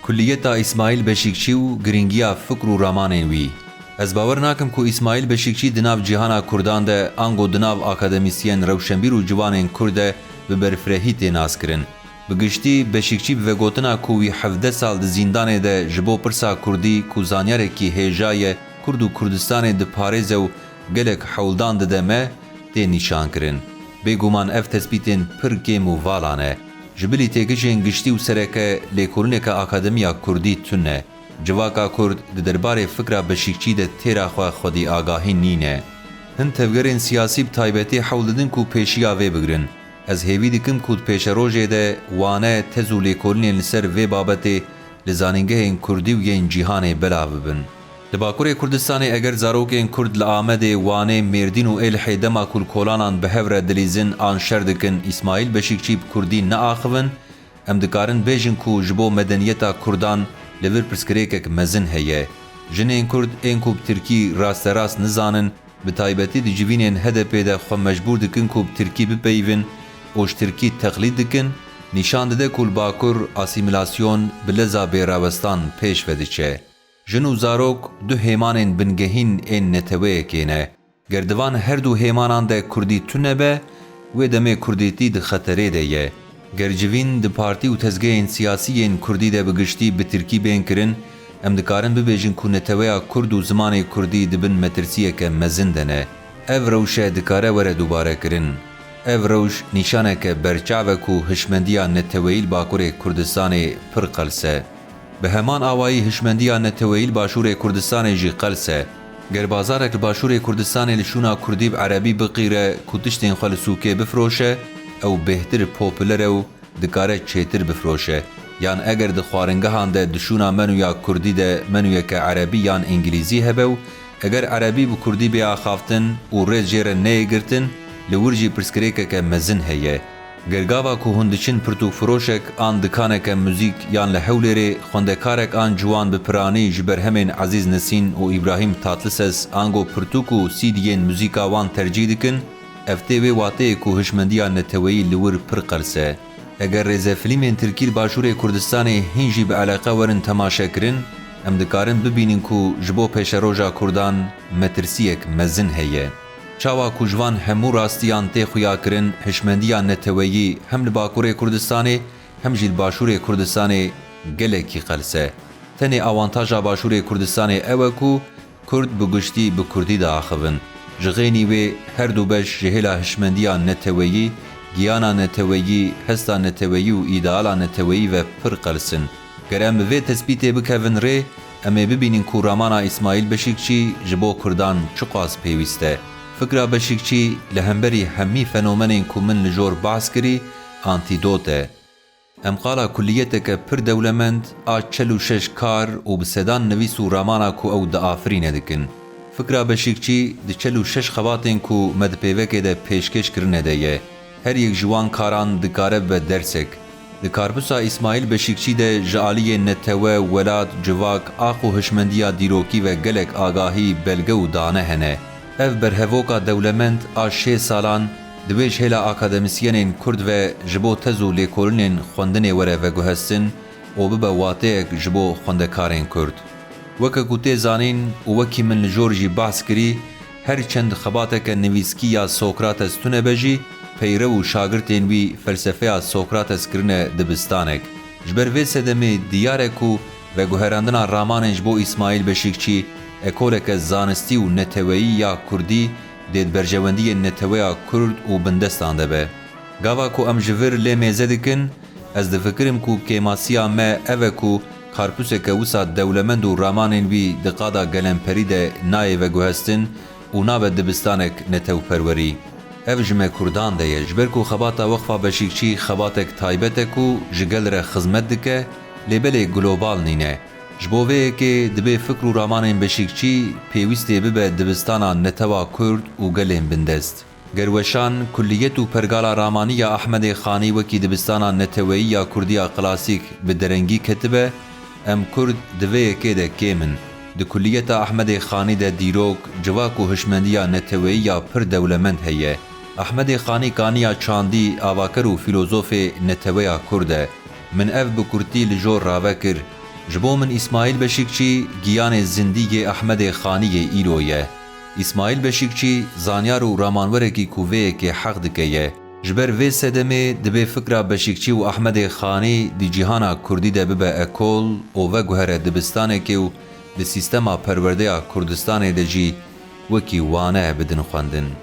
کلیتا اسماعیل بشیکچی و گرینگیا فکر و رامانین وی. از باور ناکم که اسماعیل بشیکچی دناو جهانا کردان ده آنگو دناو اکادمیسین روشنبیر و جوانین کرده به برفرهی تیناس کرن. بگشتی بشیکچی به گوتنا کوی 17 سال ده زندان ده جبو پرسا کردی کو زانیاره کی هیجای کرد و کردستان ده پاریز و گلک حولدان ده دمه تی نشان کرن. بگومان اف تثبیتین پر گیم و والانه. جبلی تیگشین گشتی و سرکه لیکولنه که اکادمیا کردی تونه. جواکا کرد ده درباره فکر بشیکچی ده تیرا خواه خودی آگاهی نینه. هن تفگرین سیاسی بتایبتی حولدن کو پیشیا وی بگرن. از هیوی دکم کود پیش روژه ده وانه تزو لیکولنی لسر وی بابته لزانینگه این کردی و این جیهان بلا ببن. لباکور کردستان اگر زاروک این کرد لآمده وانه مردین و ایل حیدما کل کولانان به هفره دلیزن آن شردکن اسماعیل بشیکچی کردی نآخون ام دکارن بیجن کو جبو مدنیتا کردان لور پرسکریکک مزن هیه. جن این کرد این کوب ترکی راست راست نزانن به تایبتی دی جوینین هدپی ده خو مجبور دکن کوب ترکی بپیون اوش ترکی تقلید دکن نشان دده کل باکور اسیمیلاسیون بلزا بیراوستان پیش ودیچه. جنو زاروک دو هیمانین بنگهین این نتوه کینه. گردوان هر دو هیمانان ده کردی تونه به و دمه کردیتی ده خطره ده یه. گرجوین ده پارتی و تزگین سیاسی این کردی ده بگشتی به ترکی بین کرن ام دکارن ببیجن که نتوه کرد و زمان کردی ده بن مترسیه که مزندنه. او روشه دکاره وره دوباره کرن. او روش نشانه که برچاوه که هشمندیا نتوهیل باکور کردستان پر قلسه. به همان آوایی هشمندیا نتوهیل باشور کردستان جی قلسه. گر بازارک باشور کردستان لشونا کردیب عربی بقیره کتشتین خالسوکه بفروشه او بهتر پوپلره و دکاره چیتر بفروشه. یان اگر ده خوارنگهان ده دشونا منویا کردی ده منویا که عربی یان انگلیزی هبه و اگر عربی و کردی بیا خافتن و ریز جیر نه گرتن لورجی پرسکریکه که مزن هیه. گرگاوا که هندچین پرتو فروشک آن دکانه که موزیک یان لحولره خوندکارک آن جوان بپرانی جبر همین عزیز نسین و ابراهیم تاتلسس آنگو پرتوکو سیدین موزیکا وان ترجیح دکن افته و واته که هشمندیا نتوهی لور پر قرسه. اگر رزه فیلمین ترکیل باشور کردستان هنجی به علاقه ورن تماشا کرن ام دکارن ببینین که جبو پیش روژا کردان مترسیک مزن هیه. چاوا کوجوان همو راستیان تی خویا کرن هشمندیا نتوهی هم لباکور کردستان هم جیل باشور کردستان گلکی قلسه. تنی آوانتاجا باشور کردستان اوه که کرد بگشتی به کردی دا آخون. جغینی و هر دو بش جهلا هشمندیا نتوهی گیانا نتوهی، هستا نتوهی و ایدالا نتوهی و پر قلسن. گر ام به تثبیت بکوین ری امی ببینین که رامانا اسماعیل بشیکچی جبو کردان چقاس پیوسته. فکر بشیکچی لهمبری همی فنومنین که من لجور باس کری آنتیدوته. ام قالا کلیته که پر دولمند آج 46 کار و بسیدان نویس و رامانا که او دا آفرین دکن. فکر بشیکچی ده 46 خواتین که مدپیوکه ده پیشکش کرنه ده یه. هر یک جوان کاران دکاره به درسک. دکاربوسا اسماعیل بشیکچی ده جعالی نتوه ولاد جواک آخو هشمندیا دیروکی و گلک آگاهی بلگه و دانه هنه. اف برهوکا دولمند آج 6 سالان دویش هلا اکادمیسیانین کرد و جبو تزو لیکولنین خوندن وره و گوهستن و ببا واته جبو خوندکارین کرد. وکا گوته زانین و وکی من لجورجی بحث کری هر چند خباتک نویسکی یا سوکراتس تونه بجی پیرو و شاگرتین وی فلسفه سوکراتس کرنه دبستانک. جبر وی سدمی دیارکو و گوهراندنا رامانش بو اسماعیل بشیکچی اکولک زانستی و نتوهی یا کردی دید برجواندی نتوهی کرد و بندستان دبه. گاوا کو ام جور لی میزه دکن از دفکرم کو کیماسیا ما اوه کو کارپوسک وسا دولمند و رامانین وی دقادا گلمپری ده نای و گوهستن و ناو دبستانک نتو پروری. اف جمع کردان ده جبر کو خباتا وقفا بشیکچی خباتک تایبتک و جگل ره خزمت دکه لیبل گلوبال نینه. جبوه که دبی فکر و رامانین بشیکچی پیوسته ببه دبستانا نتوا کرد و گلین بندست. گروشان کلیت و پرگالا رامانی احمد خانی وکی دبستانا نتوی یا کردیا کلاسیک به درنگی کتبه ام کرد دوی که ده کیمن. ده کلیت احمد خانی ده دیروک جواک و هشمندیا نتوی یا پر دولمند هیه. احمد خانی کانیا چاندی آواکر و فیلوزوف نتویا کرده. من اف بکرتی لجور راوکر ji bo min İsmail Beşikçî giyanê zindîgê Ehmedê Xaniyê îro ye. İsmail Beşikçî zanyar û ramanwerekî ku vêyekê heq dike ye. Ji ber vê sedemê dibe fikra Beşikçî û Ehmedê Xanî di cîhana Kurdî de bibe ekol û veguhere dibistanekê û di sîstema perwerdeya Kurdistanê de jî wekî wane bidin xwendin.